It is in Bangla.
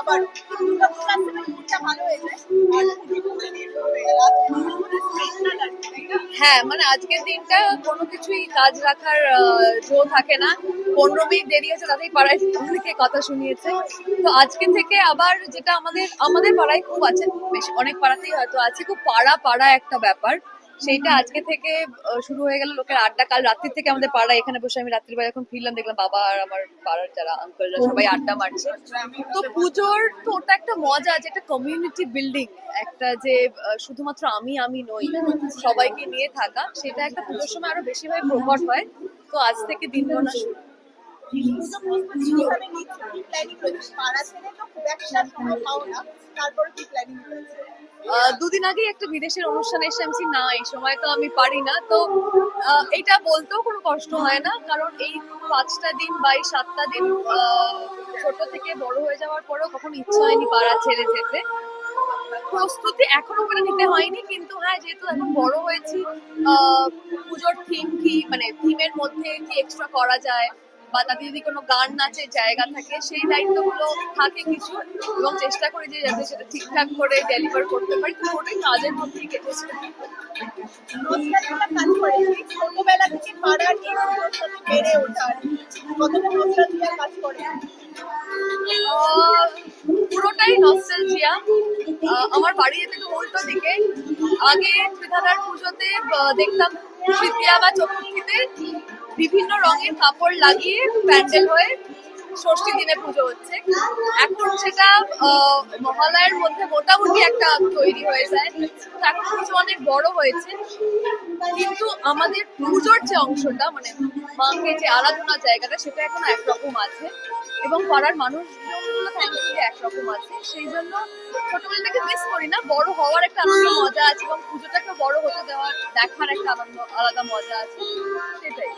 আবার দুর্গাপূজা আসতে মুডটা ভালো হয়ে যায়। আর পুজো দিয়ে শুরু হয়ে গেল, আজকে তো আমাদের স্পেশাল আর কি, তাই না? হ্যাঁ, মানে আজকের দিনটা কোনো কিছুই কাজ রাখার জো থাকে না। 15 মিনিট দেরি আছে তাতেই পাড়ায় অনেকে কথা শুনিয়েছে। তো আজকে থেকে আবার যেটা আমাদের আমাদের পাড়ায় খুব আছে, বেশ অনেক পাড়াতেই হয়তো আছে, খুব পাড়া পাড়া একটা ব্যাপার। সেইটা আজকে থেকে শুরু হয়ে গেল লোকের আড্ডা। কাল রাত্রি থেকে আমাদের পাড়ায় এখানে বসে আমি রাত্রিবেলা যখন ফিরলাম দেখলাম বাবা আর আমার পাড়ার যারা আঙ্কেলরা সবাই আড্ডা মারছে। তো পুজোর তো ওটা একটা মজা, যে একটা কমিউনিটি বিল্ডিং, একটা যে শুধুমাত্র আমি নই, সবাইকে নিয়ে থাকা, সেটা একটা পুজোর সময় আরো বেশিভাবে প্রকট হয়। তো আজ থেকে দিন গোনা শুরু। পুজো প্রস্তুতি কিভাবে নিচ্ছ, কি প্ল্যানিং রয়েছে? পাড়া ছেড়ে তো খুব একটা সময় পাও না, তারপরে কি প্ল্যানিং রয়েছে? দুদিন আগেই একটা বিদেশের অনুষ্ঠানে এসে আমি বলছি, না এই সময় তো আমি পারি না। তো এটা বলতেও কোনো কষ্ট হয় না, কারণ এই 5টা দিন বা এই 7টা দিন ছোট থেকে বড় হয়ে যাওয়ার পরেও কখনো ইচ্ছা হয়নি পাড়া ছেড়ে যেতে। প্রস্তুতি এখনো করে নিতে হয়নি, কিন্তু হ্যাঁ যেহেতু এখন বড় হয়েছি, পুজোর থিম কি, মানে থিমের মধ্যে কি এক্সট্রা করা যায়, বা তাতে যদি কোনো গান নাচের জায়গা থাকে, সেই দায়িত্বগুলো থাকে কিছু, এবং চেষ্টা করি যে যাতে সেটা ঠিকঠাক করে ডেলিভার করতে পারি। তো ওটাই কাজের মধ্যেই কেটেছে। নস্টালজিয়া কাজ করে, সেই ছোটবেলা থেকে পাড়ার এই পুজোর সাথে বেড়ে ওঠার কতটা নস্টালজিয়া কাজ করে? আহ, পুরোটাই নস্টালজিয়া। আমার বাড়ি যেতে তো উল্টো দিকে। আগে ত্রিধারার পুজোতে দেখতাম তৃতীয়া বা চতুর্থীতে বিভিন্ন রঙের কাপড় লাগিয়ে প্যান্ডেল হয়ে ষষ্ঠী দিনে পুজো হচ্ছে। এখন সেটা মহালয়ের মধ্যে মোটামুটি একটা তৈরি হয়ে যায়। তো এখন পুজো অনেক বড় হয়েছে, কিন্তু আমাদের পুজোর যে অংশটা, মানে মাকে যে আরাধনার জায়গাটা, সেটা এখন একরকম আছে, এবং পাড়ার মানুষজনগুলো থ্যাঙ্কফুলি একরকম আছে। সেই জন্য ছোটবেলাটাকে মিস করি না, বড় হওয়ার একটা আনন্দ মজা আছে, এবং পুজোটাকে বড় হতে দেওয়ার দেখার একটা আনন্দ আলাদা মজা আছে, সেটাই।